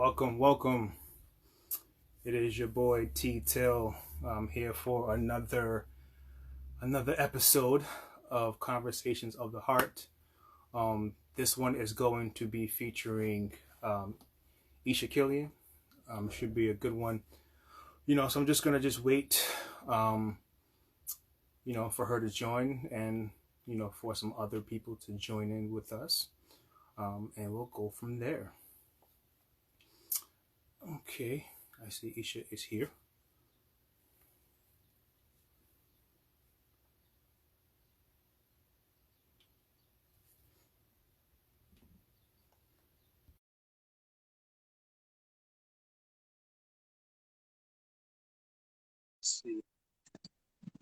Welcome, welcome. It is your boy T Till. I'm here for another episode of Conversations of the Heart. This one is going to be featuring Eshe Killian. Should be a good one. So I'm just gonna wait, for her to join and for some other people to join in with us, and we'll go from there. Okay, I see Eshe is here. Let's see.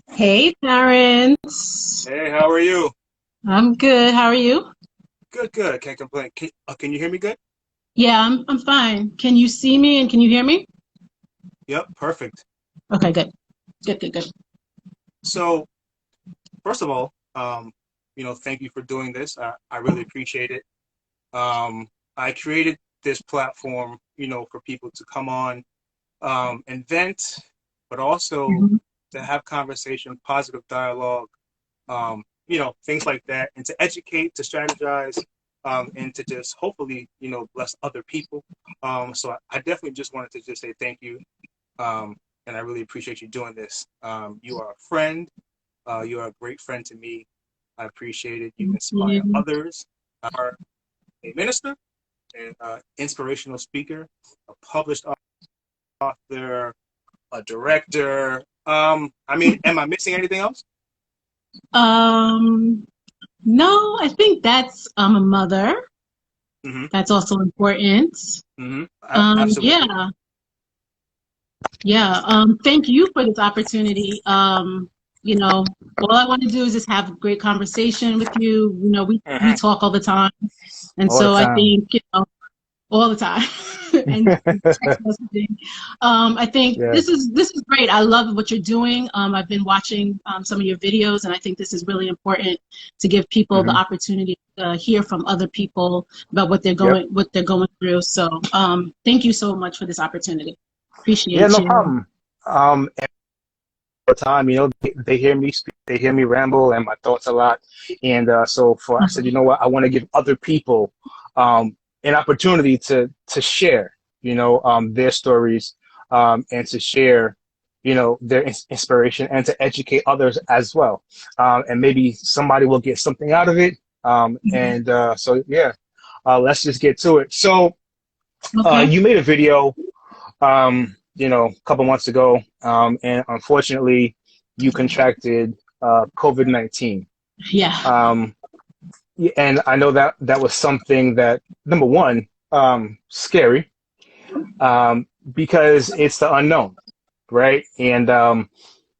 Hey, parents. Hey, how are you? I'm good. How are you? Good, good. Can't complain. Can you hear me good? Yeah, I'm fine. Can you see me and can you hear me? Yep, perfect. Okay, good. Good, good, good. So, first of all, thank you for doing this. I really appreciate it. I created this platform, for people to come on, and vent, but also Mhm. to have conversation, positive dialogue, things like that, and to educate, to strategize, and to just hopefully, bless other people. So I definitely just wanted to just say thank you. And I really appreciate you doing this. You are a friend. You are a great friend to me. I appreciate it. You inspire Mhm. others. You are a minister, an inspirational speaker, a published author, a director. Am I missing anything else? Um, no, I think that's a mother. Mm-hmm. That's also important. Mm-hmm. Absolutely. Yeah, yeah. Thank you for this opportunity. All I want to do is just have a great conversation with you. We Mm-hmm. talk all the time, and All the so I time. think, all the time and text messaging. I think Yeah. this is great. I love what you're doing. I've been watching some of your videos, and I think this is really important to give people the Mm-hmm. opportunity to hear from other people about what they're Yep. going through. So thank you so much for this opportunity. Yeah, Appreciate no you. problem. The time, they hear me speak, they hear me ramble and my thoughts a lot. And I said, you know what, I want to give other people an opportunity to share, their stories, and to share, their inspiration and to educate others as well. And maybe somebody will get something out of it. Let's just get to it. So Okay. you made a video a couple months ago, and unfortunately, you contracted COVID-19. Yeah. Um, and I know that that was something that, number one, scary, because it's the unknown, right? And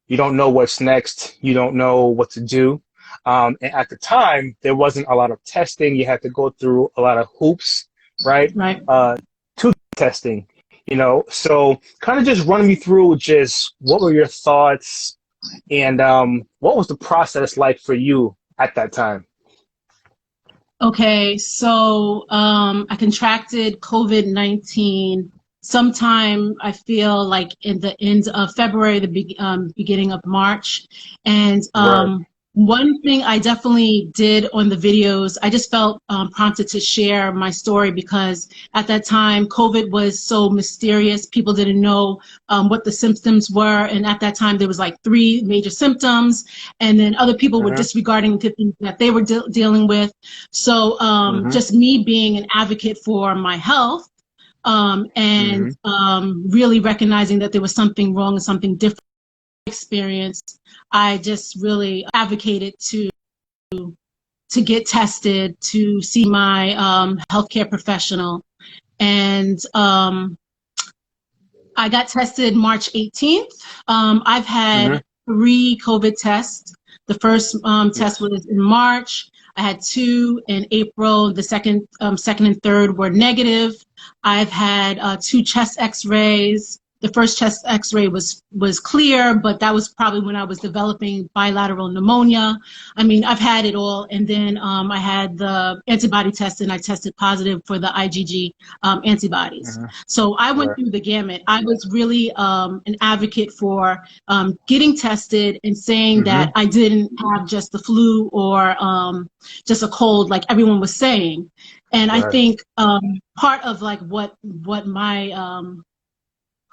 you don't know what's next. You don't know what to do. And at the time, there wasn't a lot of testing. You had to go through a lot of hoops, right? Right. To testing, so kind of just run me through just what were your thoughts and what was the process like for you at that time? Okay, so I contracted COVID-19 sometime, I feel like in the end of February, beginning of March. And Right. one thing I definitely did on the videos, I just felt prompted to share my story because at that time, COVID was so mysterious. People didn't know what the symptoms were. And at that time, there was like three major symptoms. And then other people were Mm-hmm. disregarding the things that they were dealing with. So Mm-hmm. just me being an advocate for my health, and Mm-hmm. really recognizing that there was something wrong and something different experience, I just really advocated to get tested, to see my healthcare professional. And I got tested March 18th. I've Mm-hmm. had three COVID tests. The first test Yes. was in March. I had two in April. The second and third were negative. I've had two chest X-rays. the first chest x-ray was clear, but that was probably when I was developing bilateral pneumonia. I mean, I've had it all. And then I had the antibody test, and I tested positive for the IgG antibodies. So I went through the gamut. I was really an advocate for getting tested and saying that I didn't have just the flu or just a cold like everyone was saying. And I think part of like what my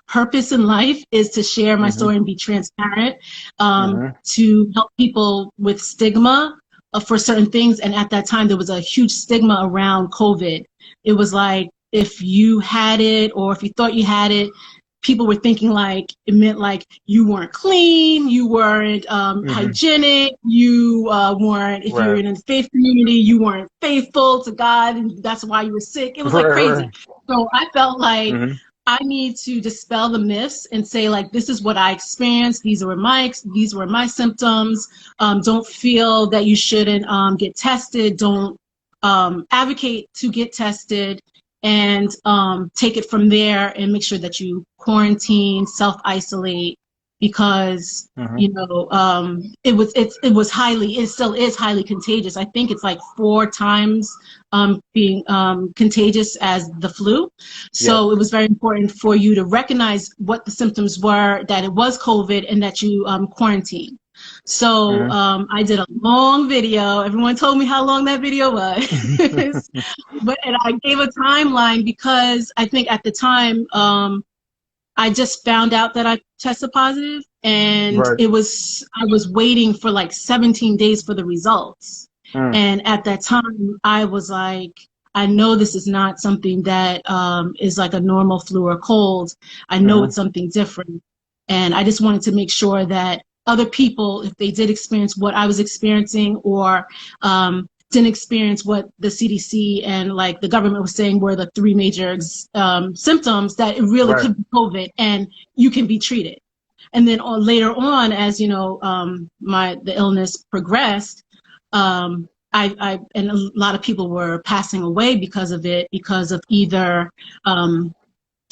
purpose in life is to share my story and be transparent, to help people with stigma for certain things. And at that time, there was a huge stigma around COVID. It was like, if you had it or if you thought you had it, people were thinking like it meant like you weren't clean, you weren't hygienic, you weren't, if you're in a faith community, you weren't faithful to God, and that's why you were sick. It was like crazy. So I felt like I need to dispel the myths and say, like, this is what I experienced. These were my symptoms. Don't feel that you shouldn't get tested. Don't advocate to get tested, and take it from there and make sure that you quarantine, self-isolate, because you know it still is highly contagious. I think it's like 4 times being contagious as the flu. So it was very important for you to recognize what the symptoms were, that it was COVID, and that you quarantine. So I did a long video. Everyone told me how long that video was. And I gave a timeline because I think at the time I just found out that I tested positive, and I was waiting for like 17 days for the results. And at that time I was like, I know this is not something that is like a normal flu or cold. I know it's something different. And I just wanted to make sure that other people, if they did experience what I was experiencing, or didn't experience what the CDC and like the government was saying were the 3 major symptoms, that it really could be COVID and you can be treated. And then later on, as you know, the illness progressed, and a lot of people were passing away because of it, because of either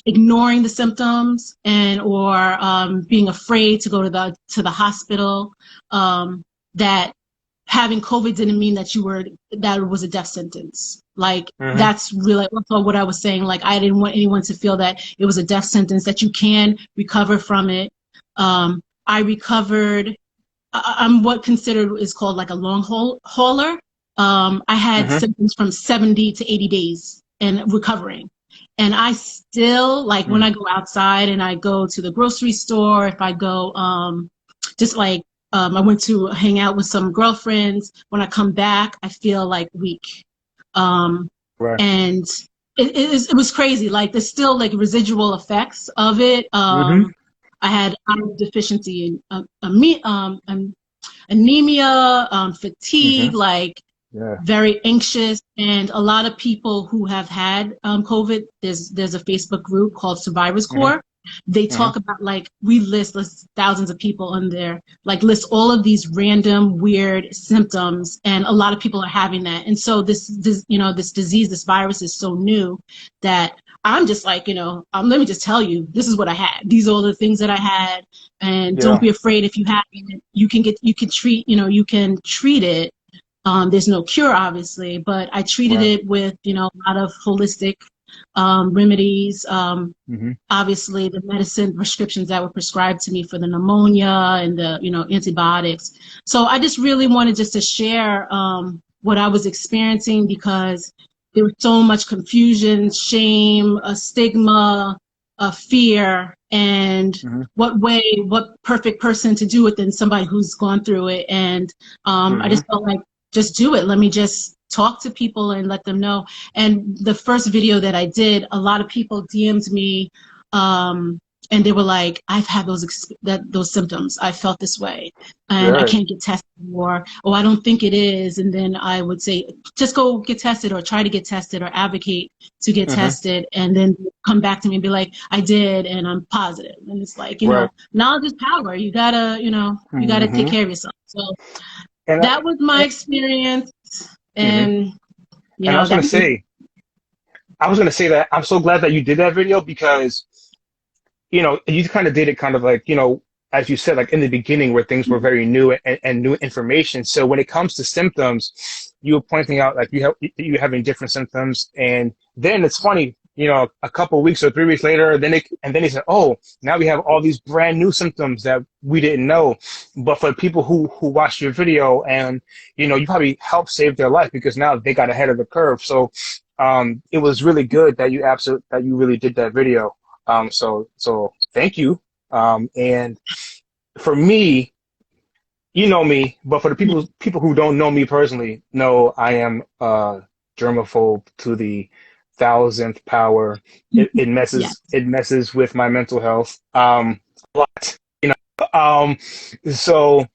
ignoring the symptoms or being afraid to go to the hospital. That having COVID didn't mean that it was a death sentence. Like that's really also what I was saying. Like, I didn't want anyone to feel that it was a death sentence, that you can recover from it. I recovered. I'm what considered is called like a long hauler. I had symptoms from 70 to 80 days and recovering. And I still, like, when I go outside and I go to the grocery store, if I go, just like, I went to hang out with some girlfriends, when I come back, I feel like weak. And it was crazy. Like, there's still like residual effects of it. I had iron deficiency and anemia, fatigue, like, very anxious. And a lot of people who have had COVID, there's a Facebook group called Survivors Corps. They talk about, like, we list thousands of people on there, like, list all of these random weird symptoms, and a lot of people are having that. And so this disease, this virus is so new that I'm just like, let me just tell you, this is what I had. These are the things that I had, and don't be afraid if you have it. You can treat it. There's no cure, obviously, but I treated it with, a lot of holistic remedies. Obviously, the medicine prescriptions that were prescribed to me for the pneumonia and the, antibiotics. So I just really wanted just to share what I was experiencing, because there was so much confusion, shame, a stigma, a fear, and what perfect person to do it than somebody who's gone through it. And I just felt like, just do it. Let me just talk to people and let them know. And the first video that I did, a lot of people DM'd me, and they were like, I've had those symptoms. I felt this way, and I can't get tested, or I don't think it is. And then I would say, just go get tested, or try to get tested, or advocate to get tested, and then come back to me and be like, I did, and I'm positive. And it's like, knowledge is power. You gotta, you gotta take care of yourself. So that was my experience. And I was gonna say that I'm so glad that you did that video, because you kind of did it kind of like, as you said, like in the beginning where things were very new and new information. So when it comes to symptoms, you were pointing out like you having different symptoms, and then it's funny, a couple of weeks or 3 weeks later, then he said, oh, now we have all these brand new symptoms that we didn't know. But for people who watched your video, and you probably helped save their life because now they got ahead of the curve. So it was really good that you really did that video. So thank you. And for me, you know me, but for the people who don't know me personally, know I am germaphobe to the thousandth power. It Yeah. messes with my mental health a lot. So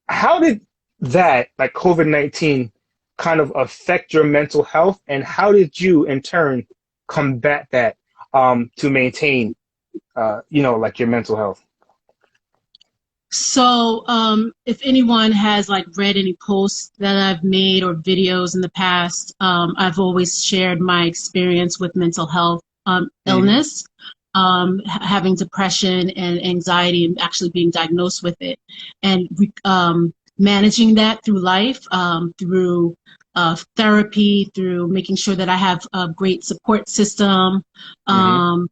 how did that, like COVID-19, kind of affect your mental health, and how did you in turn combat that to maintain like your mental health? So, if anyone has like read any posts that I've made or videos in the past, I've always shared my experience with mental health illness, having depression and anxiety, and actually being diagnosed with it, and managing that through life, through therapy, through making sure that I have a great support system,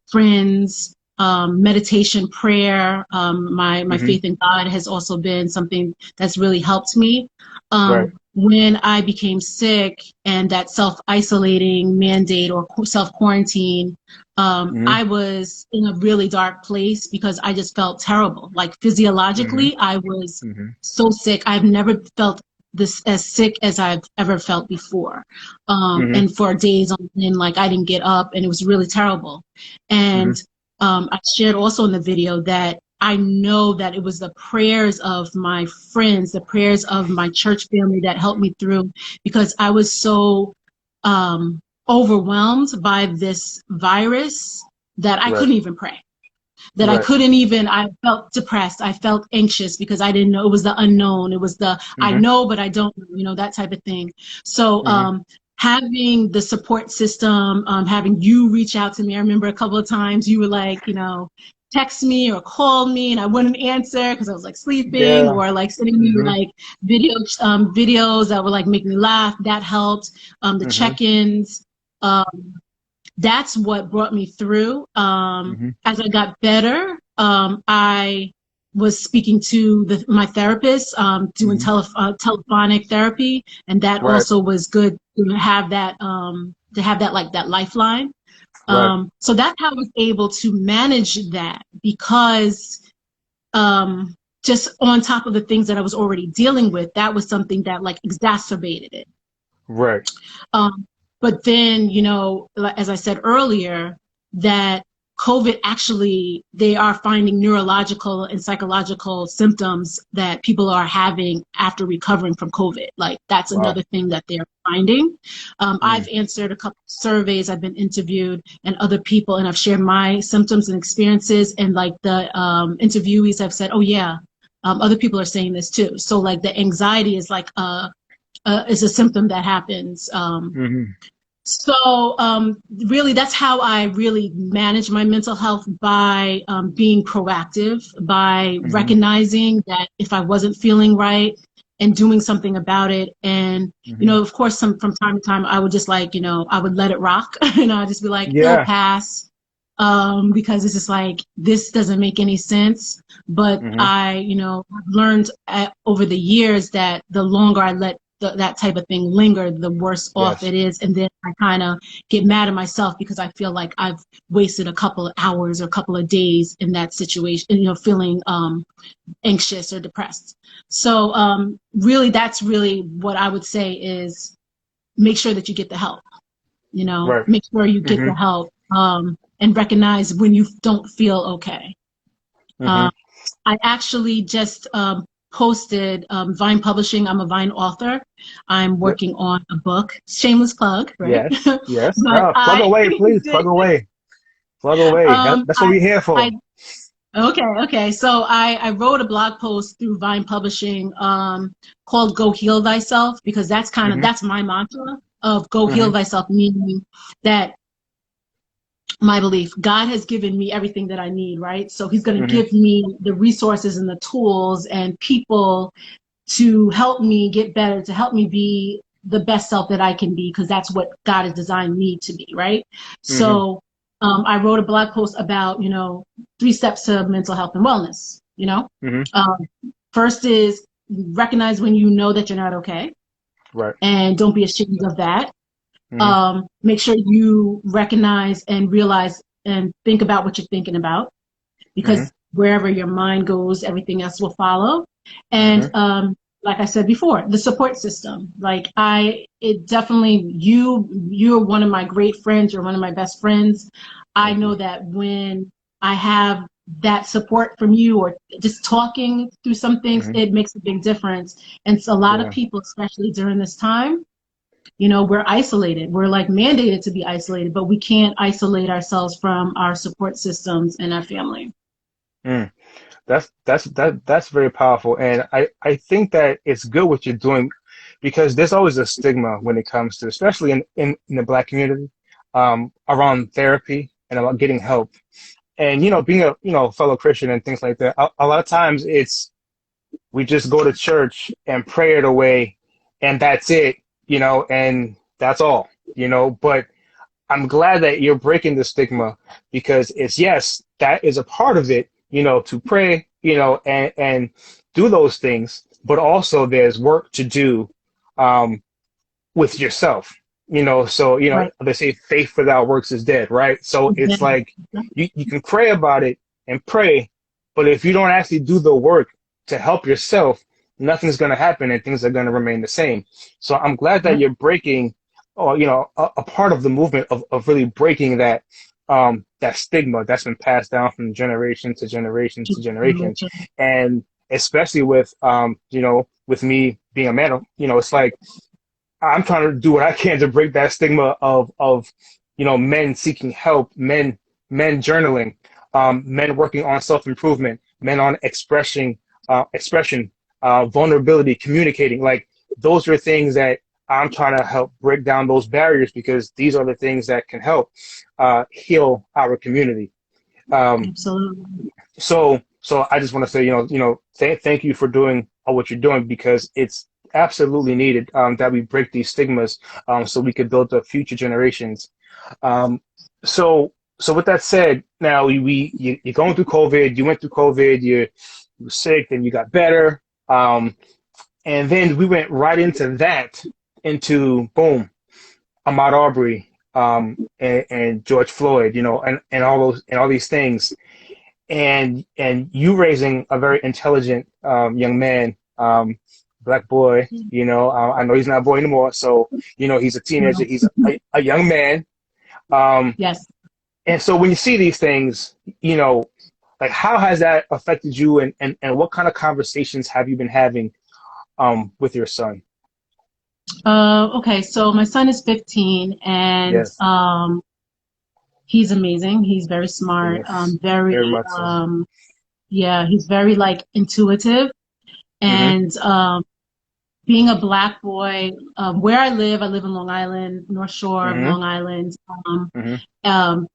friends. Meditation, prayer, my faith in God has also been something that's really helped me. Right. When I became sick and that self-isolating mandate or self-quarantine, I was in a really dark place because I just felt terrible. Like physiologically, I was so sick. I've never felt this as sick as I've ever felt before. And for days on end, like I didn't get up, and it was really terrible. And I shared also in the video that I know that it was the prayers of my friends, the prayers of my church family that helped me through, because I was so overwhelmed by this virus that I couldn't even pray. That I felt depressed. I felt anxious because I didn't know. It was the unknown. It was the, I know, but I don't, that type of thing. So, having the support system, having you reach out to me. I remember a couple of times you were like, text me or call me, and I wouldn't answer because I was like sleeping, or like sending me like videos that would like make me laugh. That helped. The check-ins. That's what brought me through. As I got better, I was speaking to my therapist, doing telephonic therapy, and that also was good to have that like that lifeline. So that's how I was able to manage that, because just on top of the things that I was already dealing with, that was something that like exacerbated it. Right. But then, as I said earlier, that COVID actually, they are finding neurological and psychological symptoms that people are having after recovering from COVID. Like that's another thing that they're finding. I've answered a couple of surveys, I've been interviewed, and other people, and I've shared my symptoms and experiences, and like the interviewees have said, oh yeah, other people are saying this too. So like the anxiety is like is a symptom that happens. So really, that's how I really manage my mental health, by being proactive, by recognizing that if I wasn't feeling right and doing something about it. And, of course, from time to time, I would just like, I would let it rock. I'd just be like, it'll pass. Because it's just like, this doesn't make any sense. But I, I've learned over the years that the longer I let that type of thing linger, the worse off it is. And then I kind of get mad at myself because I feel like I've wasted a couple of hours or a couple of days in that situation, feeling anxious or depressed. So really, that's really what I would say is make sure that you get the help, make sure you get the help, and recognize when you don't feel okay. I actually just posted Vine Publishing. I'm a Vine author. I'm working on a book. Shameless plug, right? Yes. Plug away, please. Plug away. Plug away. That's what we're here for. Okay. So I wrote a blog post through Vine Publishing called "Go Heal Thyself," because that's kind of that's my mantra of "Go Heal Thyself," meaning that my belief. God has given me everything that I need, right? So he's going to Mm-hmm. give me the resources and the tools and people to help me get better, to help me be the best self that I can be, because that's what God has designed me to be, right? Mm-hmm. So I wrote a blog post about, 3 steps to mental health and wellness, Mm-hmm. Um, first is recognize when you know that you're not okay, Right. and don't be ashamed of that. Mm-hmm. Make sure you recognize and realize and think about what you're thinking about, Mm-hmm. because wherever your mind goes, everything else will follow. Mm-hmm. And like I said before, the support system. Like it definitely, you're one of my great friends. You're one of my best friends. I Thank know you. that when I have that support from you, or just talking through some things, Mm-hmm. it makes a big difference. And so a lot of Yeah. people, especially during this time, we're isolated. We're like mandated to be isolated, but we can't isolate ourselves from our support systems and our family. Mm. That's very powerful, and I think that it's good what you're doing, because there's always a stigma when it comes to, especially in the Black community, around therapy and about getting help. And being a fellow Christian and things like that, a lot of times it's we just go to church and pray it away, and that's it, and that's all, But I'm glad that you're breaking the stigma, because it's, yes, that is a part of it, to pray, and do those things, but also there's work to do um, with yourself, so, Right. they say faith without works is dead, right? So it's Exactly. like you can pray about it and pray, but if you don't actually do the work to help yourself, nothing's going to happen and things are going to remain the same. So I'm glad that you're breaking, or a part of the movement of really breaking that stigma that's been passed down from generation to generation to generation. And especially with me being a man, it's like I'm trying to do what I can to break that stigma of men seeking help, men journaling, men working on self-improvement, men on expression, vulnerability, communicating. Like, those are things that I'm trying to help break down those barriers, because these are the things that can help heal our community. Um, Absolutely. so I just want to say, thank you for doing what you're doing, because it's absolutely needed, that we break these stigmas, so we could build the future generations. Um, so with that said, now you're going through COVID. You went through COVID. You were sick, then you got better, and then we went right into boom, Ahmaud Arbery, and George Floyd, and all these things, and you raising a very intelligent young man, Black boy. I know he's not a boy anymore, so he's a teenager. No. He's a young man, um, Yes. and so when you see these things, like, how has that affected you, and what kind of conversations have you been having with your son? Okay, so my son is 15, and Yes, he's amazing. He's very smart. yes, very Very much so. yeah, he's very like intuitive. Hmm. And being a Black boy, where I live in Long Island, North Shore of Hmm. Long Island. Hmm. Um,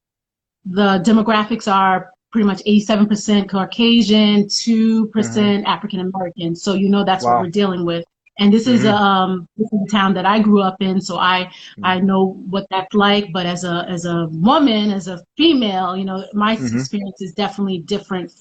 the demographics are pretty much 87% Caucasian, Hmm. 2% African American. So that's what Wow. we're dealing with. And Hmm. this is a town that I grew up in, so I know what that's like. But as a woman, as a female, my Hmm. experience is definitely different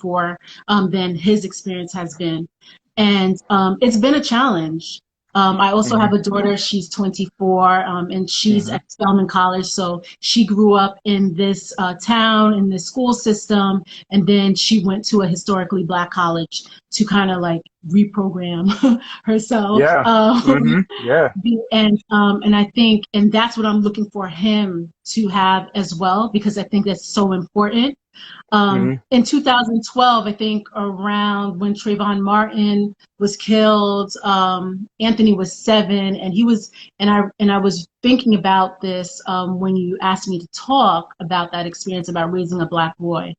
than his experience has been, and it's been a challenge. I also Hmm. have a daughter. She's 24, and she's Hmm. at Spelman College. So she grew up in this town, in this school system, and then she went to a historically Black college to kind of like reprogram herself. Yeah. Hmm. Yeah. And I think, and that's what I'm looking for him to have as well, because I think that's so important. Hmm. In 2012, I think around when Trayvon Martin was killed, Anthony was 7, and I was thinking about this when you asked me to talk about that experience about raising a Black boy.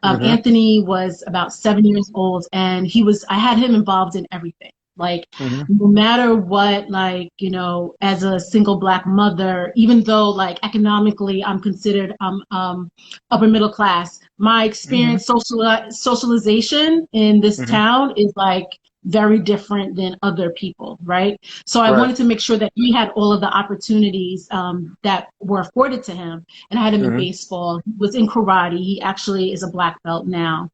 Hmm. Anthony was about 7 years old, and I had him involved in everything. Like, Mhm. no matter what, like, you know, as a single Black mother, even though like economically I'm considered upper middle class, my Mhm. experience socialization in this Mhm. town is like very different than other people, right? So I Right. wanted to make sure that he had all of the opportunities that were afforded to him. And I had him in Mhm. baseball. He was in karate. He actually is a black belt now.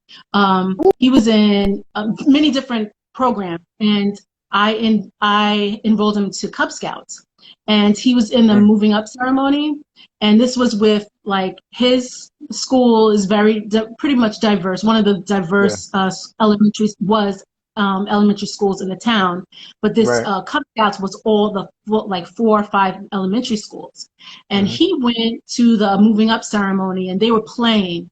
He was in many different programs, and I enrolled him to Cub Scouts, and he was in the Mhm. moving up ceremony. And this was with like his school is pretty much diverse. One of the Yeah. diverse elementary schools in the town, but this Right. Cub Scouts was all the like 4 or 5 elementary schools. And Mhm. he went to the moving up ceremony, and they were playing,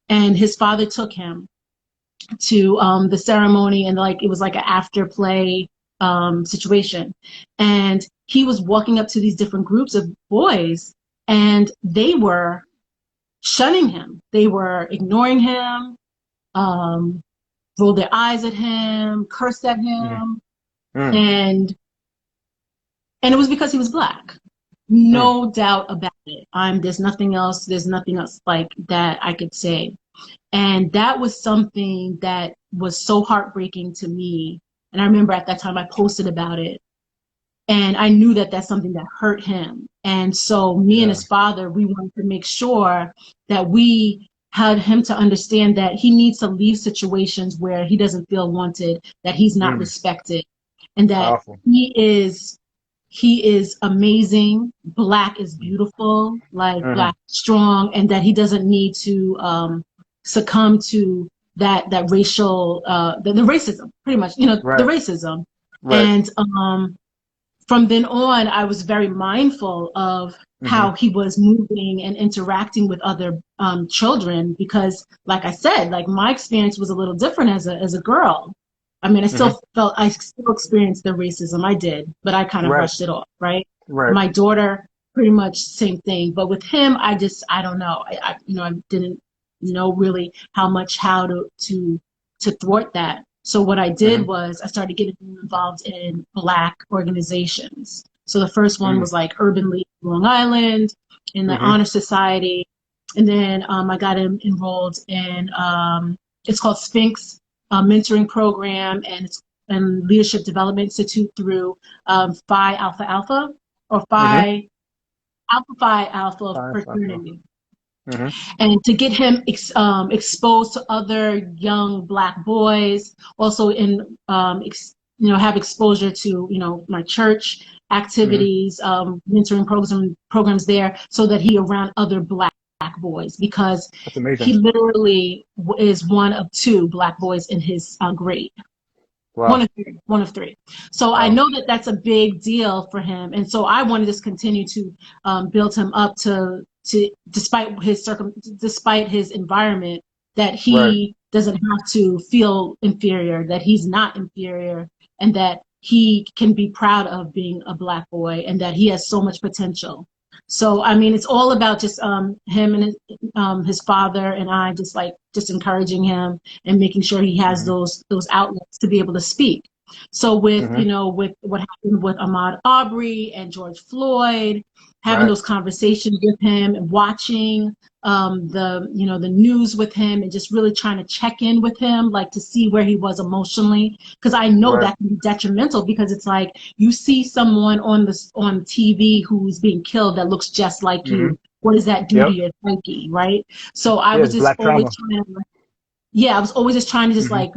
and his father took him to the ceremony, and like it was like an after play situation. And he was walking up to these different groups of boys, and they were shunning him. They were ignoring him, um, rolled their eyes at him, cursed at Mhm. him, Mhm. and it was because he was Black. Mhm. No doubt about it. There's nothing else like that I could say. And that was something that was so heartbreaking to me. And I remember at that time I posted about it. And I knew that that's something that hurt him. And so me and Yeah. his father, we wanted to make sure that we had him to understand that he needs to leave situations where he doesn't feel wanted, that he's not Mhm. respected, and that Powerful. he is amazing. Black is beautiful, like Mhm. Black is strong, and that he doesn't need to succumb to that racial the racism, pretty much, you know, the Right. racism. Right. And from then on, I was very mindful of Mhm. how he was moving and interacting with other children, because, like I said, like my experience was a little different as a girl. I mean, Mhm. I still experienced the racism. I did, but I kind of Right. brushed it off, right? Right. My daughter, pretty much same thing. But with him, I don't know. I didn't know really how to thwart that. So what I did Mhm. was I started getting involved in Black organizations. So the first one Mhm. was like Urban League Long Island, in the Mhm. Honor Society, and then I got enrolled in it's called Sphinx mentoring program, and it's and Leadership Development Institute through Phi Alpha Alpha, or Mhm. Phi Alpha Fine. Fine. Fine. fraternity, Mhm. and to get him exposed to other young Black boys, also have exposure to my church Mhm. activities, mentoring programs there, so that he around other Black boys, because That's he amazing. literally is one of 2 Black boys in his grade. One Wow. of three. One of three. So I Wow. know that that's a big deal for him, and so I want to just continue to build him up to despite his environment, that Right. he doesn't have to feel inferior, that he's not inferior, and that he can be proud of being a Black boy, and that he has so much potential. So I mean, it's all about just him and his father and I just encouraging him and making sure he has Mhm. those outlets to be able to speak. So with Mhm. with what happened with Ahmaud Arbery and George Floyd, having Right. those conversations with him and watching the news with him, and just really trying to check in with him, like to see where he was emotionally, because I know Right. that can be detrimental, because it's like you see someone on TV who's being killed that looks just like Mhm. you. What does that do to Yep. your psyche, right? So I Yeah, was it's just black always trauma. trying to, yeah, I was always just trying to just Mhm. like,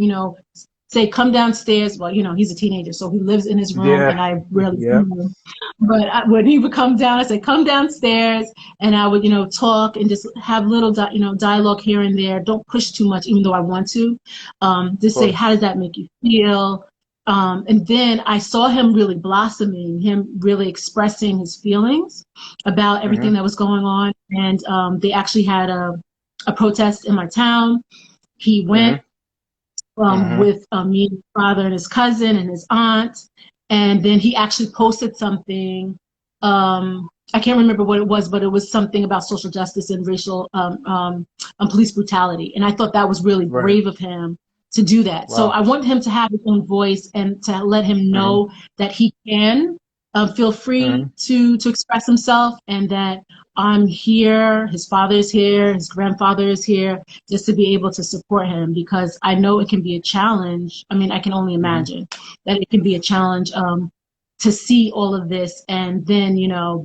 say, come downstairs. Well, he's a teenager, so he lives in his room, Yeah. and I rarely see Yep. him. But when he would come down, I said, come downstairs, and I would, talk and just have little, dialogue here and there. Don't push too much, even though I want to. Of Just say, course. how does that make you feel? And then I saw him really blossoming, him really expressing his feelings about everything Mhm. that was going on. And they actually had a protest in my town. He went Mhm. Mhm. with me and his father and his cousin and his aunt. And then he actually posted something. I can't remember what it was, but it was something about social justice and racial police brutality. And I thought that was really Right. brave of him to do that. So Wow. I want him to have his own voice and to let him Hmm. know that he can feel free Hmm. to express himself, and that I'm here, his father is here, his grandfather is here, just to be able to support him, because I know it can be a challenge. I mean, I can only Hmm. imagine that it can be a challenge to see all of this and then,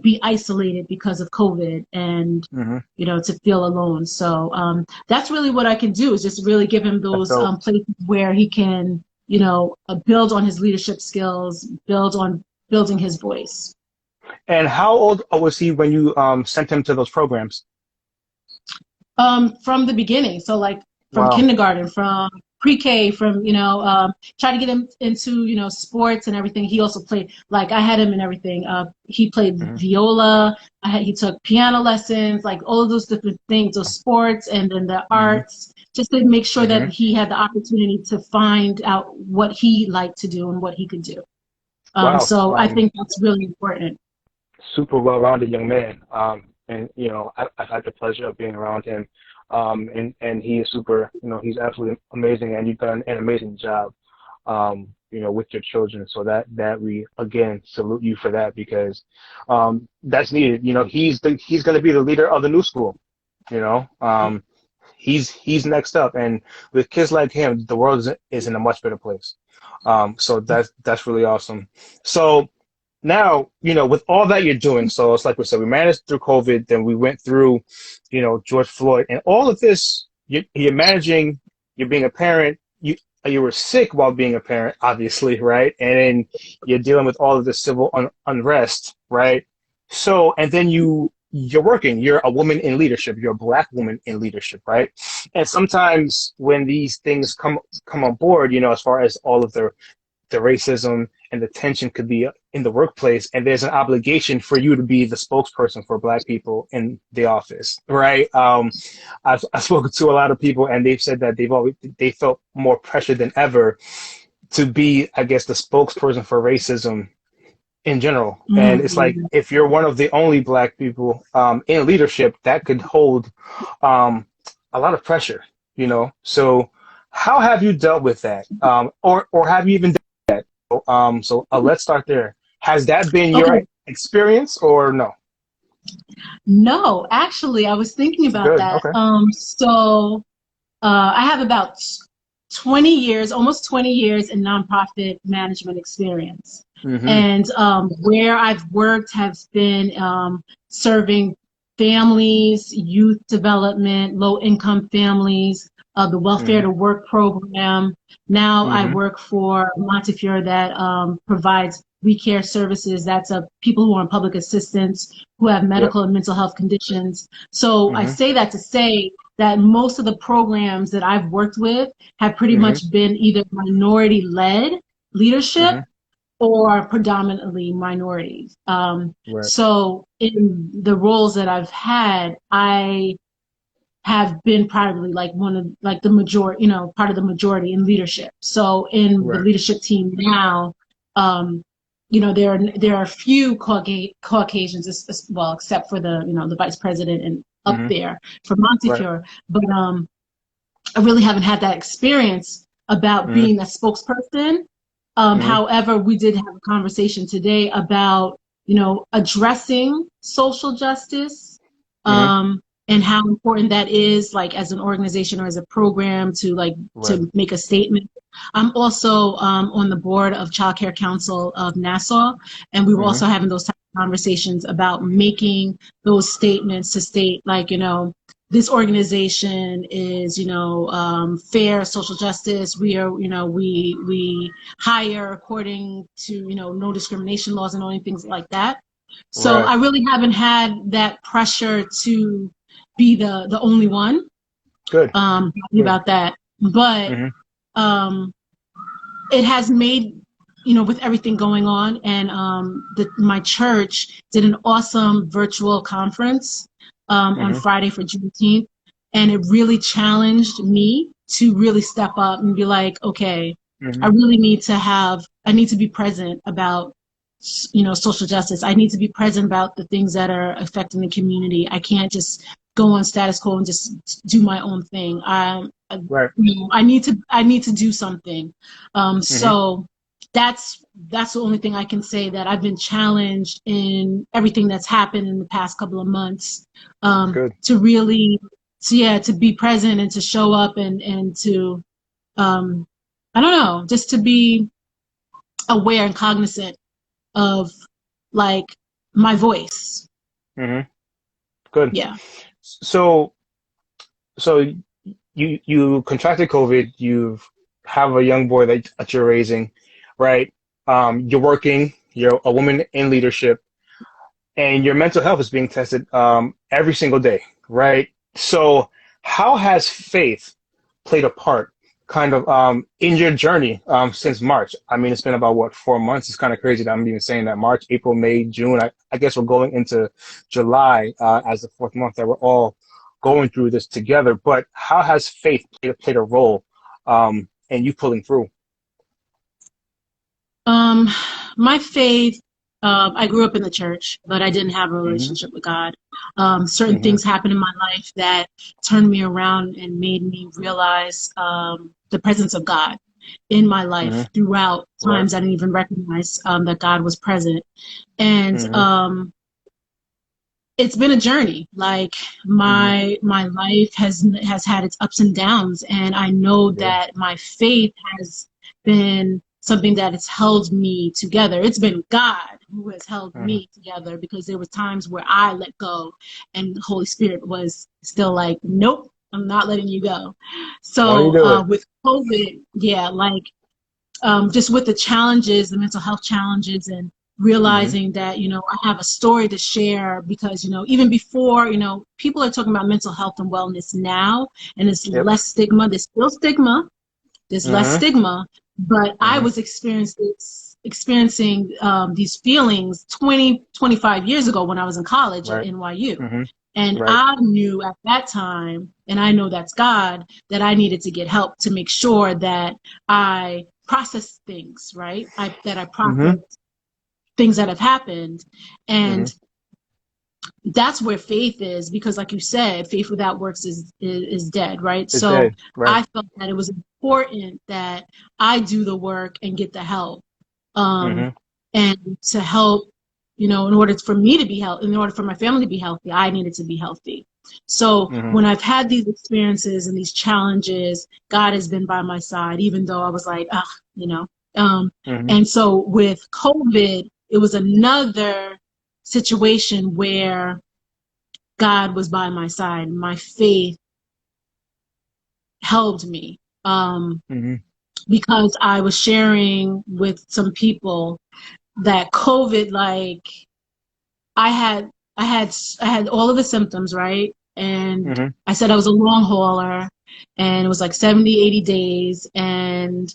be isolated because of COVID and, Hmm. to feel alone. So that's really what I can do, is just really give him That's those dope. places where he can, build on his leadership skills, build on building his voice. And how old was he when you sent him to those programs? From the beginning. So like from Wow. kindergarten, from pre-K, from, try to get him into, sports and everything. He also played, like I had him in everything. He played Hmm. viola. He took piano lessons, like all of those different things, those sports, and then the Hmm. arts, just to make sure Hmm. that he had the opportunity to find out what he liked to do and what he could do. Wow. So I think that's really important. Super well-rounded young man. And I've had the pleasure of being around him. And he is super. He's absolutely amazing, and you've done an amazing job. With your children. So that we again salute you for that, because that's needed. He's going to be the leader of the new school. You know, he's next up, and with kids like him, the world is in a much better place. So that's really awesome. So now, with all that you're doing, so it's like we said, we managed through COVID, then we went through, George Floyd, and all of this, you're managing, you're being a parent, you were sick while being a parent, obviously, right? And then you're dealing with all of this civil unrest, right? So, and then you're working, you're a woman in leadership, you're a Black woman in leadership, right? And sometimes when these things come on board, as far as all of the racism and the tension could be in the workplace, and there's an obligation for you to be the spokesperson for Black people in the office, right? I've spoken to a lot of people, and they've said that they felt more pressure than ever to be, I guess, the spokesperson for racism in general. And it's like, Mm-hmm. if you're one of the only Black people in leadership, that could hold a lot of pressure, So how have you dealt with that, or have you even so let's start there. Has that been your Okay. experience or no? No, actually, I was thinking about Good. that. Okay. I have about 20 years, almost 20 years in nonprofit management experience. Mm-hmm. And where I've worked has been serving families, youth development, low income families, the Welfare Mm-hmm. to Work program. Now I Mm-hmm. work for Montefiore that provides we care services. That's people who are on public assistance, who have Yep. medical and mental health conditions. So I Mm-hmm. say that to say that most of the programs that I've worked with have pretty Mm-hmm. much been either minority led leadership Mm-hmm. or predominantly minorities. Right. So in the roles that I've had, I have been probably like one of like the majority, part of the majority in leadership. So in the Right. leadership team now, um, there are a few Caucasians, well, except for the vice president and up Mm-hmm. there for Right. Montefiore, but I really haven't had that experience about Mm-hmm. being a spokesperson. Mm-hmm. However, we did have a conversation today about, addressing social justice, Mm-hmm. and how important that is, like as an organization or as a program Right. to make a statement. I'm also on the board of Child Care Council of Nassau, and we were Mm-hmm. also having those type of conversations about making those statements to state, like, this organization is, fair social justice. We are, we hire according to, no discrimination laws and all things like that. So Right. I really haven't had that pressure to be the only one, Good. happy Good. about that. But Mm-hmm. um, it has made, with everything going on, and my church did an awesome virtual conference on Mm-hmm. Friday for Juneteenth, and it really challenged me to really step up and be like, okay, Mm-hmm. I need to be present about, social justice. I need to be present about the things that are affecting the community. I can't just go on status quo and just do my own thing. Right. I need to do something. Mm-hmm. So that's the only thing I can say, that I've been challenged in everything that's happened in the past couple of months, Good. to really, to be present and to show up and to, I don't know, just to be aware and cognizant of like my voice. Mm-hmm. Good. Yeah. So, so you contracted COVID. You have a young boy that you're raising, right? You're working. You're a woman in leadership, and your mental health is being tested every single day, right? So, how has faith played a part, kind of, in your journey since March? I mean, it's been about what, 4 months? It's kind of crazy that I'm even saying that. March, April, May, June. I guess we're going into July as the fourth month that we're all going through this together. But how has faith played a role in you pulling through? Um, my faith, I grew up in the church, but I didn't have a Hmm. relationship with God. Certain Hmm. things happened in my life that turned me around and made me realize the presence of God in my Hmm. life throughout Right. times I didn't even recognize that God was present. And Hmm. it's been a journey. Like Hmm. my life has had its ups and downs, and I know Yeah. that my faith has been something that has held me together. It's been God who has held Hmm. me together, because there was times where I let go and the Holy Spirit was still like, nope, I'm not letting you go. Why do you So do it? with COVID, yeah, like just with the challenges, the mental health challenges, and Hmm. realizing that, I have a story to share, because, even before, people are talking about mental health and wellness now, and it's Yep. less stigma. There's still stigma. There's less Hmm. stigma, but I Hmm. was experiencing these feelings 25 years ago when I was in college at Right. NYU. Hmm. And Right. I knew at that time, and I know that's God, that I needed to get help to make sure that I process things, right? That I Hmm. process things that have happened. Hmm. And that's where faith is, because like you said, faith without works is dead, right? It's So dead. Right. I felt that it was important that I do the work and get the help, um, Hmm. and to help, in order for me to be healthy, in order for my family to be healthy, I needed to be healthy. So Hmm. when I've had these experiences and these challenges, God has been by my side, even though I was like, ah, you know. Um, Hmm. and so with COVID, it was another situation where God was by my side. My faith helped me, Hmm. because I was sharing with some people that COVID, like I had all of the symptoms, right? And Hmm. I said I was a long hauler, and it was like 70, 80 days. And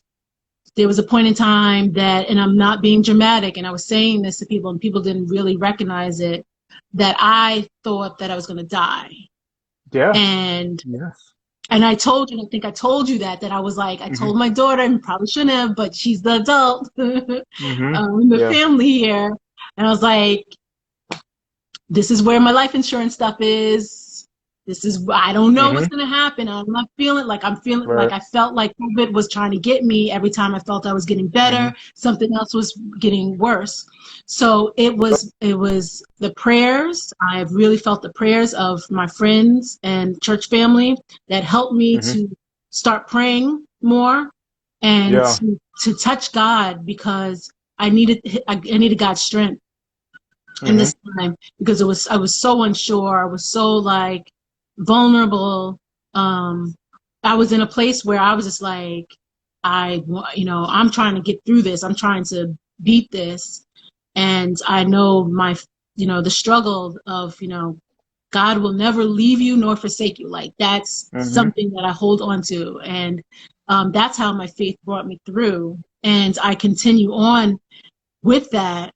there was a point in time that, and I'm not being dramatic, and I was saying this to people and people didn't really recognize it, that I thought that I was going to die. Yeah. And Yes. I told you, and I think I told you that I was like, I Hmm. told my daughter, and probably shouldn't have, but she's the adult Hmm. in the Yeah. family here. And I was like, this is where my life insurance stuff is. This is, I don't know what's Hmm. going to happen. I'm feeling like Right. I felt like COVID was trying to get me every time I felt I was getting Hmm. better. Something else was getting worse. So it was the prayers. I've really felt the prayers of my friends and church family that helped me Hmm. to start praying more, and Yeah. to touch God, because I needed God's strength in Hmm. this time, because I was so unsure. I was so like vulnerable. Um, I was in a place where I was just like, I'm trying to get through this. I'm trying to beat this. And I know the struggle of, God will never leave you nor forsake you. Like that's Hmm. something that I hold on to. And that's how my faith brought me through. And I continue on with that.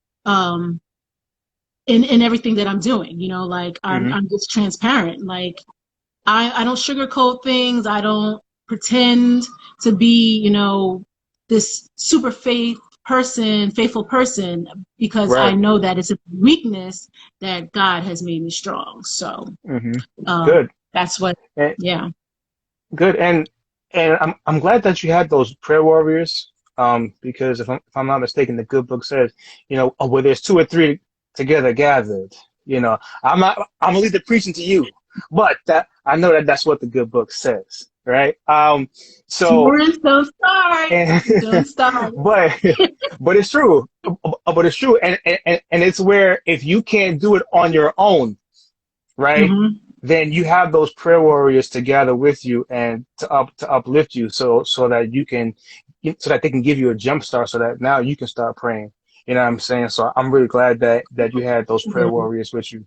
In everything that I'm doing, like Hmm. I'm just transparent. Like I don't sugarcoat things. I don't pretend to be, this super faith. person, faithful person, because I Right. know that it's a weakness that God has made me strong. So Hmm. um, Good. that's what, And yeah. good. And I'm glad that you had those prayer warriors. Because if I'm not mistaken, the good book says, where there's two or three together gathered. I'm gonna leave the preaching to you, but that I know that that's what the good book says, right? So Lawrence, don't start. and Don't start. but but it's true. But it's true, and it's where if you can't do it on your own, right? Hmm. Then you have those prayer warriors to gather with you and to uplift you, so that so that they can give you a jump start, so that now you can start praying. You know what I'm saying? So I'm really glad that you had those prayer Yeah, warriors with you.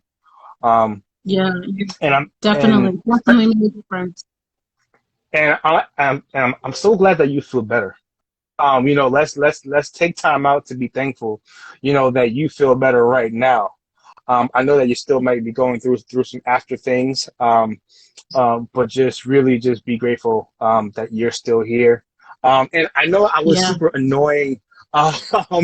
Um, yeah, and I'm and definitely, definitely made a difference. I'm so glad that you feel better. Let's take time out to be thankful, that you feel better right now. I know that you still might be going through some after things, but just really just be grateful that you're still here. And I know I was Yeah. super annoying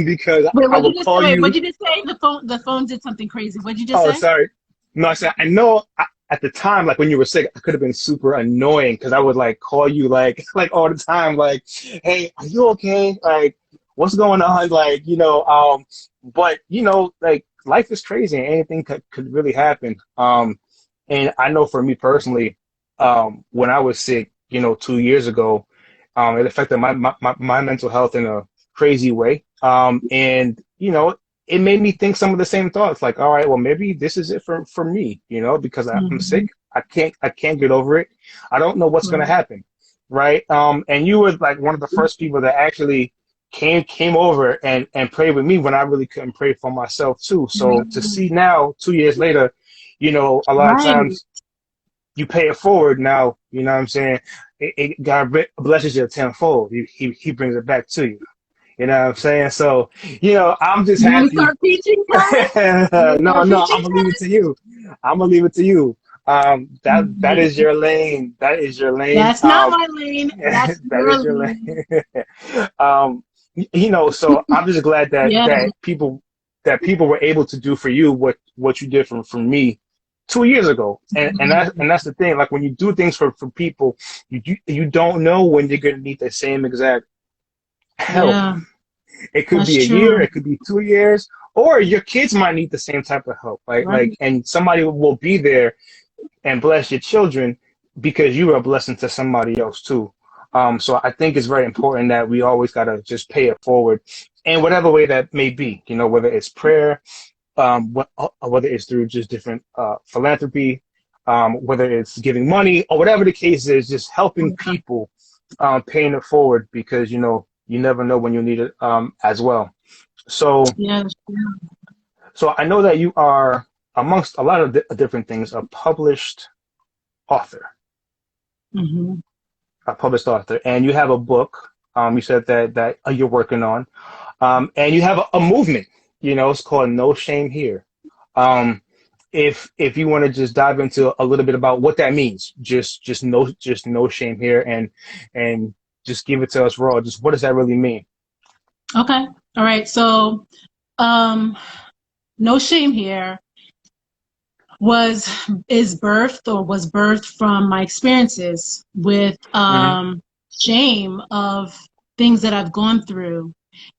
because Wait, I what did would you say? call Wait, what you. did you just say? The phone did something crazy. What did you just Oh, say? sorry. No, I said I know at the time, like when you were sick, I could have been super annoying because I would like call you like like all the time, like, "Hey, are you okay? Like, what's going on?" Like, but like life is crazy and anything could really happen. And I know for me personally, when I was sick, 2 years ago, it affected my mental health in a crazy way. And it made me think some of the same thoughts, like, all right, well, maybe this is it for me, because I'm sick. Hmm. I can't get over it. I don't know what's gonna Right. happen, right? And you were like one of the first people that actually came over and prayed with me when I really couldn't pray for myself too. So to see now, 2 years later, a lot of Right. times you pay it forward now. You know what I'm saying? God blesses you tenfold. He brings it back to you. You know what I'm saying? So, I'm just You want to happy. start preaching, guys? You want to No, start no, preaching, I'm gonna leave it to you. I'm gonna leave it to you. That is guys? your lane. That is your lane. That's not my lane. That's That your is your lane. lane. um, so I'm just glad that Yeah. people were able to do for you what you did from me 2 years ago. And that's the thing. Like when you do things for people, you don't know when you're gonna need the same exact help. Yeah. It could That's be a year, true. it could be 2 years, or your kids might need the same type of help, right? Right. And somebody will be there and bless your children because you are a blessing to somebody else too. So I think it's very important that we always gotta just pay it forward, in whatever way that may be. Whether it's prayer, whether it's through just different philanthropy, whether it's giving money or whatever the case is, just helping Yeah. people, paying it forward because you never know when you need it as well. So Yeah. That's true. so I know that you are, amongst a lot of different things, author, Hmm. a published author, and you have a book. You said that you're working on, and you have a movement. It's called No Shame Here. Um, if you want to just dive into a little bit about what that means, just no shame here, and just give it to us raw. Just what does that really mean? Okay. All right. So, um, no shame here was was birthed from my experiences with Hmm. shame of things that I've gone through,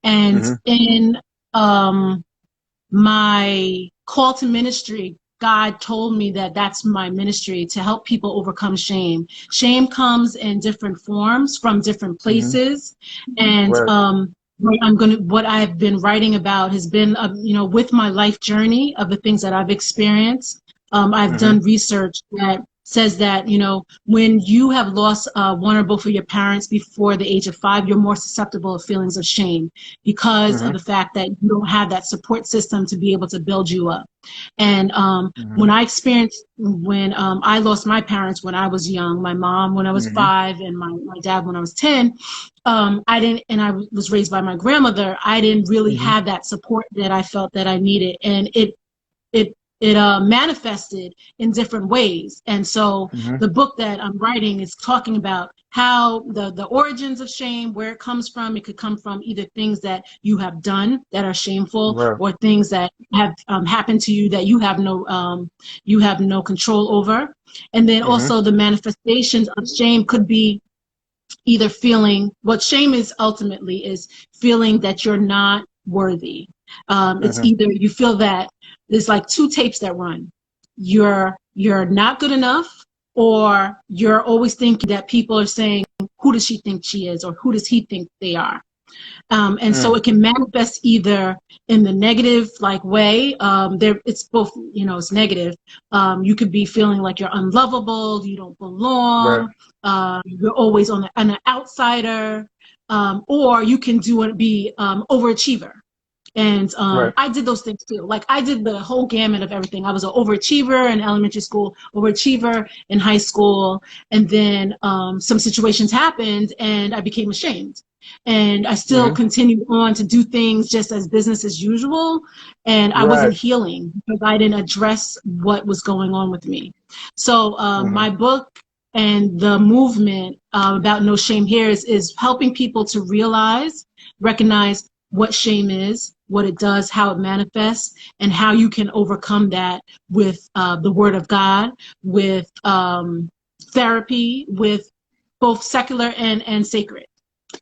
and Hmm. in um, my call to ministry, God told me that that's my ministry, to help people overcome shame. Shame comes in different forms from different Hmm. places, and Right. what I've been writing about has been, with my life journey of the things that I've experienced. I've Hmm. done research that says that, when you have lost one or both of your parents before the age of 5, you're more susceptible to feelings of shame because of Hmm. the fact that you don't have that support system to be able to build you up. And Hmm. when I lost my parents when I was young, my mom when I was Hmm. 5 and my dad when I was 10, I didn't, and I was raised by my grandmother. I didn't really Hmm. have that support that I felt that I needed. And it manifested in different ways. And so Hmm. the book that I'm writing is talking about how the origins of shame, where it comes from. It could come from either things that you have done that are shameful, Right. or things that have happened to you that you have no control over. And then Mm-hmm. also the manifestations of shame could be either feeling, what shame is ultimately is feeling that you're not worthy. It's Mm-hmm. either you feel that there's like two tapes that run. You're not good enough, or you're always thinking that people are saying, who does she think she is, or who does he think they are? And so Mm. it can manifest either in the negative like way. It's both, it's negative. You could be feeling like you're unlovable, you don't Right. belong, you're always on an outsider, or you can be overachiever. And Right. I did those things too. Like I did the whole gamut of everything. I was an overachiever in elementary school, overachiever in high school, and then some situations happened, and I became ashamed. And I still Mm-hmm. continued on to do things just as business as usual, and I wasn't Right. healing because I didn't address what was going on with me. So Mm-hmm. my book and the movement about No Shame Here is helping people to recognize what shame is, what it does, how it manifests, and how you can overcome that with the Word of God, with therapy, with both secular and sacred.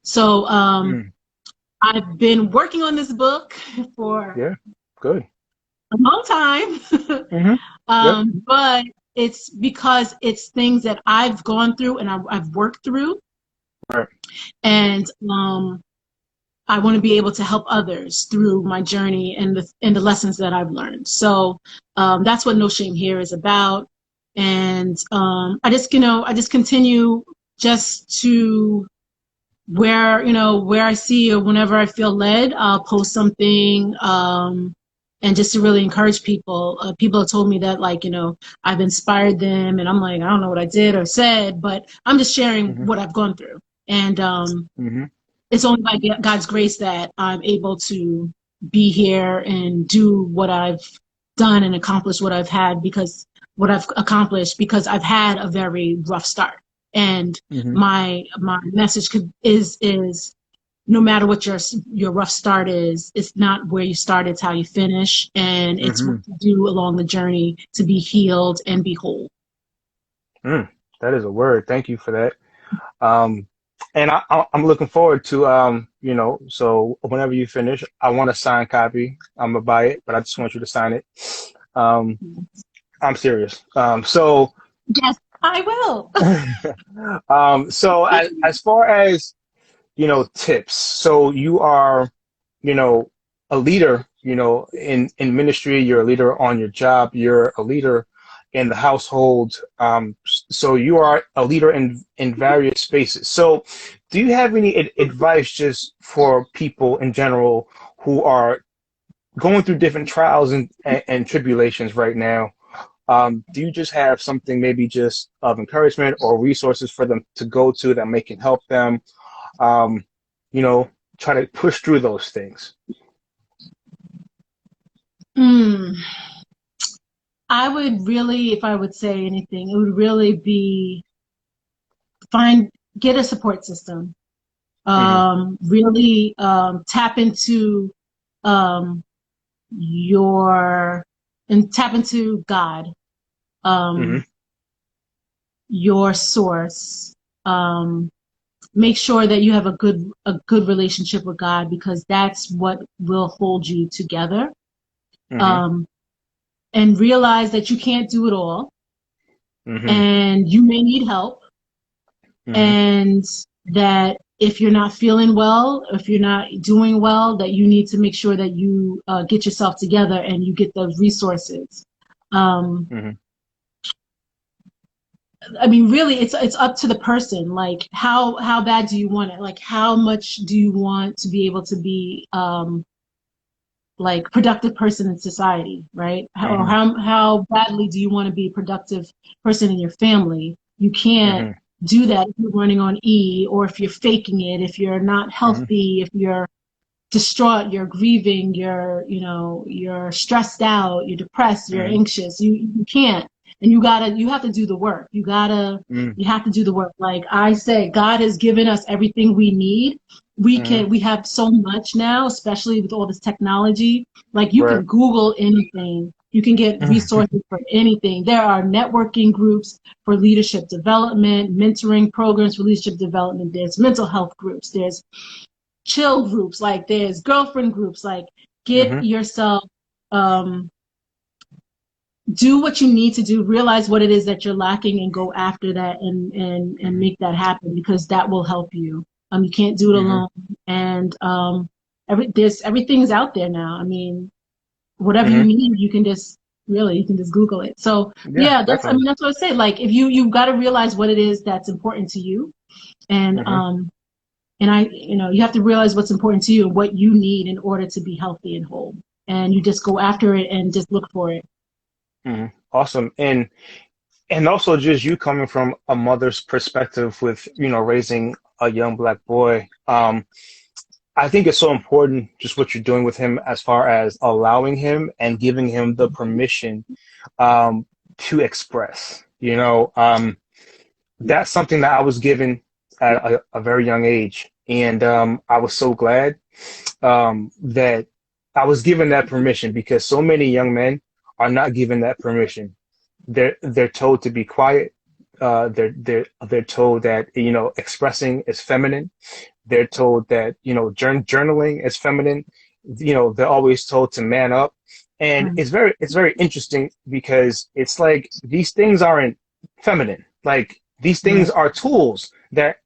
So Mm. I've been working on this book for Yeah. Good. a long time, Mm-hmm. Yep. but it's because it's things that I've gone through and I've worked through, Right. and I want to be able to help others through my journey and the lessons that I've learned. So that's what No Shame Here is about. And I just continue just to where I see, or whenever I feel led, I'll post something, and just to really encourage people. People have told me that, like, I've inspired them, and I'm like, I don't know what I did or said, but I'm just sharing Mm-hmm. what I've gone through. And Mm-hmm. it's only by God's grace that I'm able to be here and do what I've done and accomplish what I've accomplished, because I've had a very rough start. And Mm-hmm. my message is no matter what your rough start is, it's not where you start, it's how you finish, and it's what Mm-hmm. you do along the journey to be healed and be whole. Mm. That is a word. Thank you for that. Um, and I'm looking forward to, so whenever you finish, I want a signed copy. I'm gonna buy it, but I just want you to sign it. Um, I'm serious. Yes, I will. So as far as, tips, so you are, you know, a leader, in ministry, you're a leader on your job, you're a leader in the household. So you are a leader in various spaces. So do you have any advice just for people in general who are going through different trials and tribulations right now? Do you just have something maybe just of encouragement or resources for them to go to that may can help them, um, you know, try to push through those things? Mm. I would really, if I would say anything, it would really be get a support system. Hmm. Really tap into um, your and tap into God, Hmm. um, your source. Make sure that you have a good relationship with God, because that's what will hold you together. Hmm. Um, and realize that you can't do it all, Hmm. and you may need help, Hmm. and that if you're not feeling well, if you're not doing well, that you need to make sure that you get yourself together and you get the resources. Um, Hmm. I mean, really, it's up to the person. Like, how bad do you want it? Like, how much do you want to be able to be like productive person in society, right? Or Hmm. how badly do you want to be a productive person in your family? You can't Hmm. do that if you're running on E, or if you're faking it, if you're not Hmm. healthy, if you're distraught, you're grieving, you're stressed out, you're depressed, you're Hmm. anxious. You can't. and you have to do the work. You have to do the work. Like I say, God has given us everything we need. We have so much now, especially with all this technology. Like you Right. can Google anything. You can get resources for anything. There are networking groups for leadership development, mentoring programs for leadership development. There's mental health groups. There's chill groups. Like there's girlfriend groups. Like get yourself, do what you need to do, realize what it is that you're lacking, and go after that and make that happen, because that will help you. You can't do it alone. And everything's out there now. I mean, whatever you need, you can just Google it. So yeah, that's definitely. that's what I say. Like if you've got to realize what it is that's important to you, and you have to realize what's important to you and what you need in order to be healthy and whole. And you just go after it and just look for it. Awesome. And also just you coming from a mother's perspective with, raising a young Black boy. I think it's so important just what you're doing with him as far as allowing him and giving him the permission to express. That's something that I was given at a very young age. And I was so glad that I was given that permission, because so many young men are not given that permission. They're told to be quiet. They're told that expressing is feminine. They're told that journaling is feminine. They're always told to man up, and it's very interesting, because it's like these things aren't feminine. Like these things are tools that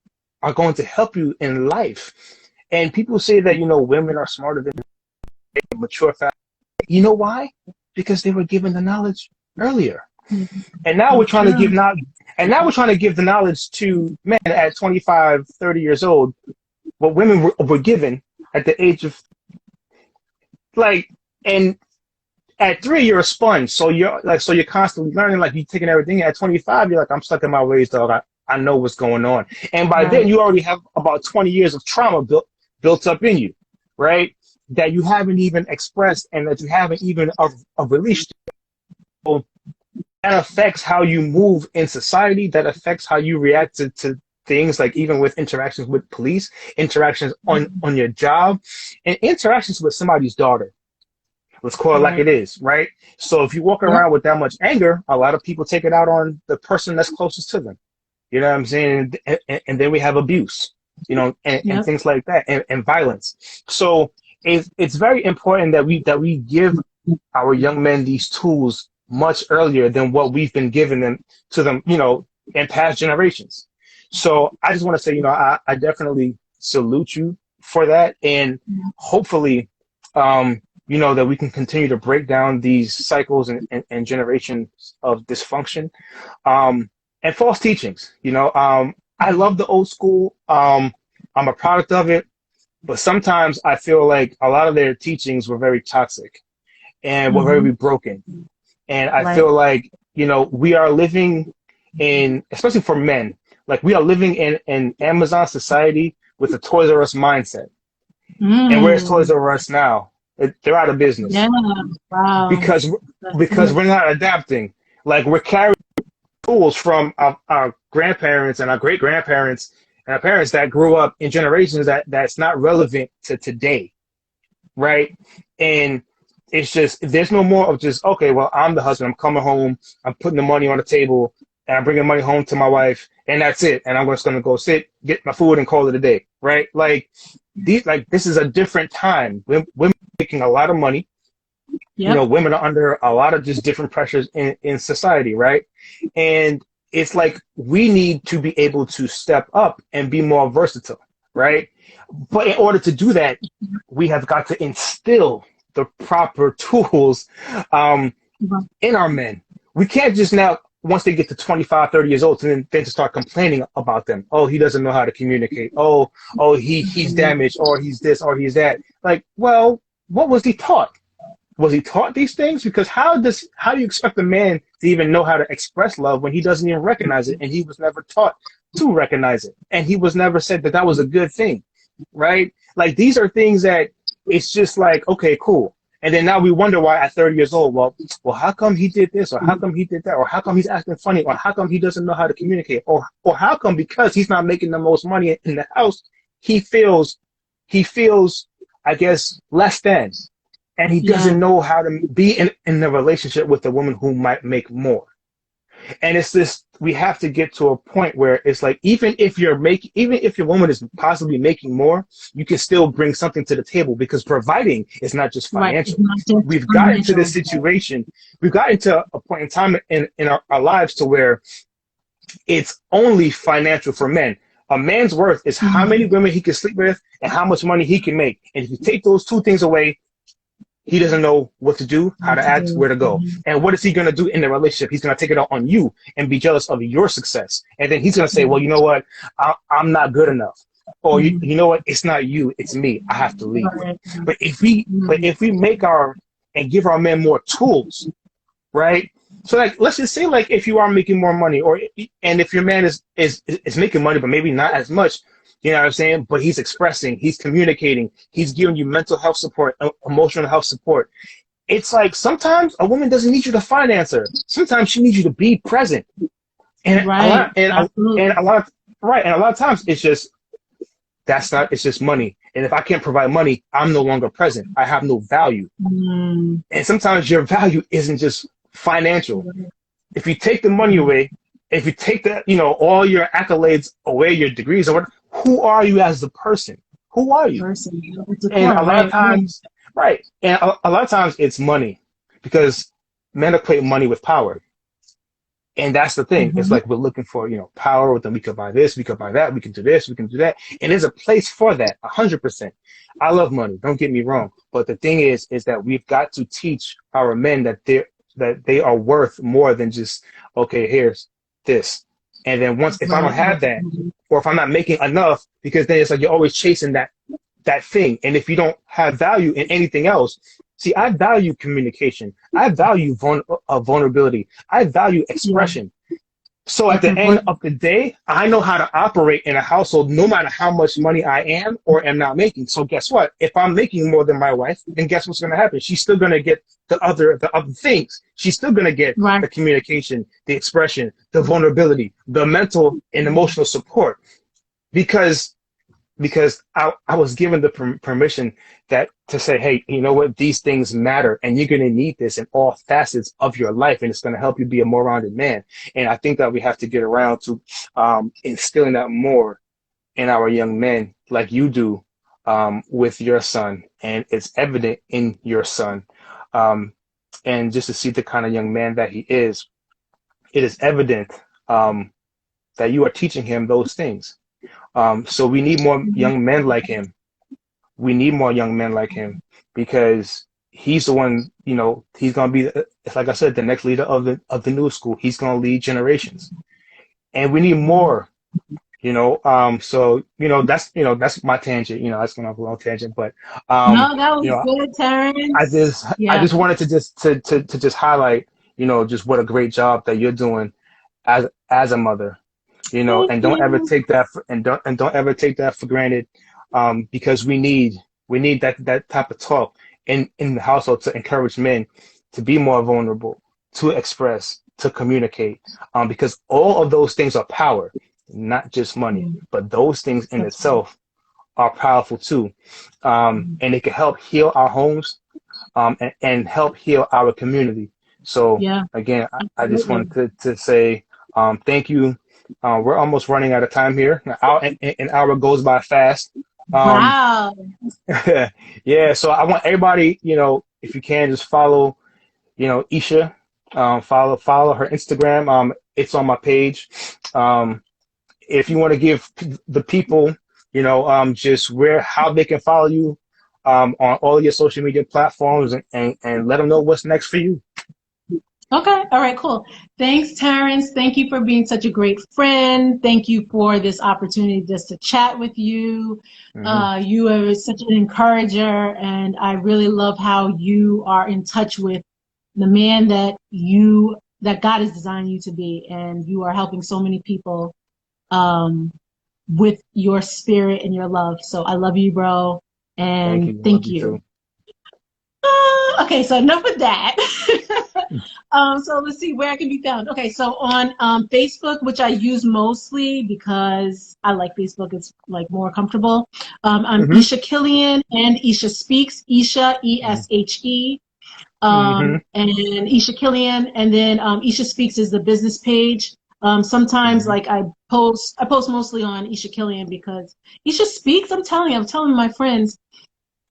are going to help you in life. And people say that women are smarter than mature fast. You know why? Because they were given the knowledge earlier. And now we're trying to give knowledge, the knowledge to men at 25, 30 years old, what women were given at the age of, and at 3 you're a sponge. So you're constantly learning, like you're taking everything. At 25, you're like, I'm stuck in my ways, dog. I know what's going on. And by then you already have about 20 years of trauma built up in you, right? That you haven't even expressed, and that you haven't even released. So that affects how you move in society. That affects how you react to things, like even with interactions with police, interactions on your job, and interactions with somebody's daughter. Let's call it like it is, right? So if you walk around with that much anger, a lot of people take it out on the person that's closest to them. You know what I'm saying? And then we have abuse, and things like that, and violence. So it's very important that we give our young men these tools much earlier than what we've been giving to them, in past generations. So I just want to say, I definitely salute you for that, and hopefully, that we can continue to break down these cycles and generations of dysfunction, and false teachings. I love the old school. I'm a product of it, but sometimes I feel like a lot of their teachings were very toxic and were very broken. And I feel like, we are living in, especially for men, like we are living in an Amazon society with a Toys R Us mindset. And where's Toys R Us now? They're out of business. Yeah. Wow. Because we're not adapting. Like we're carrying tools from our grandparents and our great grandparents and our parents that grew up in generations that's not relevant to today, right? And it's just, there's no more of just, okay, well, I'm the husband, I'm coming home, I'm putting the money on the table, and I'm bringing money home to my wife, and that's it. And I'm just going to go sit, get my food, and call it a day, right? Like this is a different time. Women are making a lot of money. Yep. Women are under a lot of just different pressures in society, right? And it's like we need to be able to step up and be more versatile, right? But in order to do that, we have got to instill the proper tools in our men. We can't just now, once they get to 25, 30 years old, then to start complaining about them. Oh, he doesn't know how to communicate. Oh, he's damaged, or he's this, or he's that. Like, well, what was he taught? Was he taught these things? Because how do you expect a man to even know how to express love when he doesn't even recognize it, and he was never taught to recognize it, and he was never said that was a good thing, right? Like these are things that it's just like, okay, cool. And then now we wonder why at 30 years old, well, how come he did this, or how come he did that, or how come he's acting funny, or how come he doesn't know how to communicate, or how come because he's not making the most money in the house, he feels, I guess, less than, and he doesn't know how to be in a relationship with a woman who might make more. And it's this, we have to get to a point where it's like, even if your woman is possibly making more, you can still bring something to the table, because providing is not just financial. Right. Not just We've gotten to this situation, we've gotten to a point in time in our lives to where it's only financial for men. A man's worth is how many women he can sleep with and how much money he can make. And if you take those two things away, he doesn't know what to do, how to act, where to go. And what is he going to do in the relationship? He's going to take it out on you and be jealous of your success. And then he's going to say, well, you know what? I'm not good enough. Or you know what? It's not you, it's me. I have to leave. But if we make and give our men more tools, right? So like, let's just say, like, if you are making more money, and if your man is making money, but maybe not as much, you know what I'm saying? But he's expressing, he's communicating, he's giving you mental health support, emotional health support. It's like, sometimes a woman doesn't need you to finance her. Sometimes she needs you to be present. And a lot of times it's just, it's just money. And if I can't provide money, I'm no longer present. I have no value. And sometimes your value isn't just financial. If you take the money away, if you take the, all your accolades away, your degrees or whatever, who are you as a person? Who are you? And a lot of times, right. And a lot of times it's money, because men equate money with power. And that's the thing. It's like, we're looking for, power. Then we could buy this, we could buy that, we can do this, we can do that. And there's a place for that, 100%. I love money, don't get me wrong. But the thing is that we've got to teach our men that they are worth more than just, okay, here's this. And then if I don't have that, or if I'm not making enough, because then it's like you're always chasing that thing. And if you don't have value in anything else, see, I value communication. I value vulnerability. I value expression. So at the end of the day, I know how to operate in a household no matter how much money I am or am not making. So guess what? If I'm making more than my wife, then guess what's going to happen? She's still going to get the other things. She's still going to get the communication, the expression, the vulnerability, the mental and emotional support. Because I was given the permission to say, hey, you know what, these things matter, and you're going to need this in all facets of your life, and it's going to help you be a more rounded man. And I think that we have to get around to instilling that more in our young men, like you do with your son, and it's evident in your son. And just to see the kind of young man that he is, it is evident that you are teaching him those things. So we need more young men like him. We need more young men like him, because he's the one, he's going to be, like I said, the next leader of the new school. He's going to lead generations, and we need more, so, that's my tangent, that's going off a long tangent, but, no, that was good, Terrence. I just wanted to just highlight, just what a great job that you're doing as a mother. And don't ever take that don't ever take that for granted, because we need that type of talk in the household to encourage men to be more vulnerable, to express, to communicate, because all of those things are power, not just money, but those things in itself are powerful too, and it can help heal our homes, and help heal our community. So again, I just wanted to say thank you. We're almost running out of time here. An hour goes by fast. Wow. Yeah, so I want everybody, if you can, just follow, Eshe. Follow her Instagram. It's on my page. If you want to give the people, just how they can follow you on all your social media platforms, and let them know what's next for you. Okay. All right, cool. Thanks, Terrence. Thank you for being such a great friend. Thank you for this opportunity just to chat with you. You are such an encourager, and I really love how you are in touch with the man that God has designed you to be, and you are helping so many people with your spirit and your love. So I love you, bro, and thank you. Okay, so enough with that. So let's see where I can be found. Okay, so on Facebook, which I use mostly because I like Facebook, it's like more comfortable. I'm Mm-hmm. Eshe Killian and Eshe Speaks, Eshe, Eshe, Mm-hmm. and Eshe Killian, and then Eshe Speaks is the business page. Sometimes Mm-hmm. like I post mostly on Eshe Killian because Eshe Speaks, I'm telling my friends,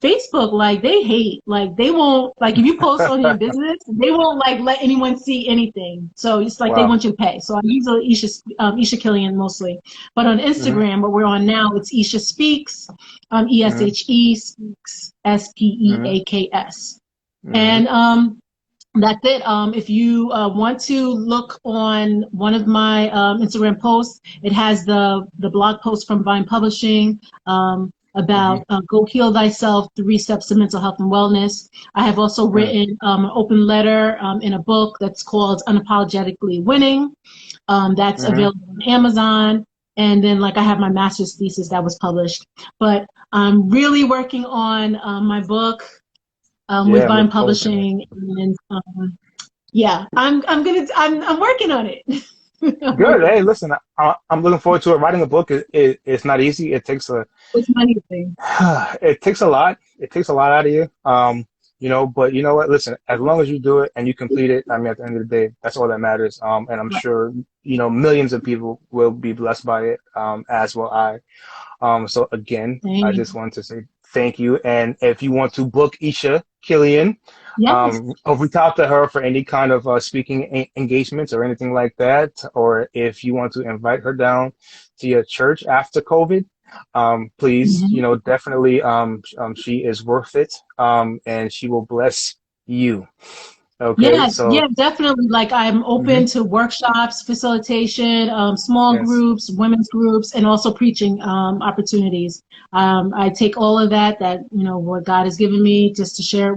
Facebook, like they hate, like they won't, like if you post on your business, they won't like let anyone see anything. So it's like they Wow. want you to pay. So I use Eshe Killian mostly, but on Mm-hmm. Instagram, what we're on now, it's Eshe Speaks, Mm-hmm. Eshe Speaks, Mm-hmm. Speaks, Mm-hmm. and that's it. If you want to look on one of my Instagram posts, it has the blog post from Vine Publishing Mm-hmm. about Go Heal Thyself, 3 Steps to Mental Health and Wellness. I have also written an open letter in a book that's called Unapologetically Winning. That's Mm-hmm. available on Amazon. And then like I have my master's thesis that was published. But I'm really working on my book with Yeah, Vine look forward to it. Publishing, and yeah, I'm working on it. I'm Good. working Hey, on it. listen, I'm looking forward to it. Writing a book it's not easy. It takes a It's my new thing. it takes a lot. It takes a lot out of you. But you know what? Listen, as long as you do it and you complete it, I mean, at the end of the day, that's all that matters. And I'm Right. sure, millions of people will be blessed by it, as will I. So again, I Thank just want to say thank you. And if you want to book Eshe Killian, Yes. or reach out to her for any kind of speaking engagements or anything like that, or if you want to invite her down to your church after COVID, please, Mhm. definitely, she is worth it, and she will bless you. Okay, Yes, so yeah, definitely. Like I'm mhm, open to workshops, facilitation, small yes, groups, women's groups, and also preaching opportunities. I take all of that what God has given me just to share it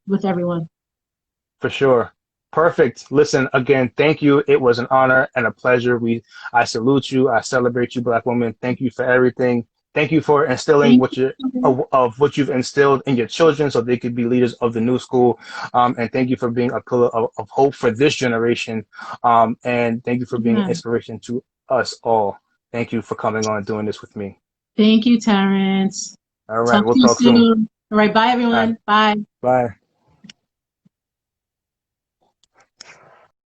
with everyone. for sure. Perfect. Listen, again, thank you. It was an honor and a pleasure. I salute you. I celebrate you, Black woman. Thank you for everything. Thank you for instilling Thank what you you. of what you've instilled in your children, so they could be leaders of the new school. And thank you for being a pillar of hope for this generation. And thank you for being an Yeah. inspiration to us all. Thank you for coming on and doing this with me. Thank you, Terrence. All right, Talk we'll to you talk soon. soon. All right, bye All right, everyone. Bye. bye.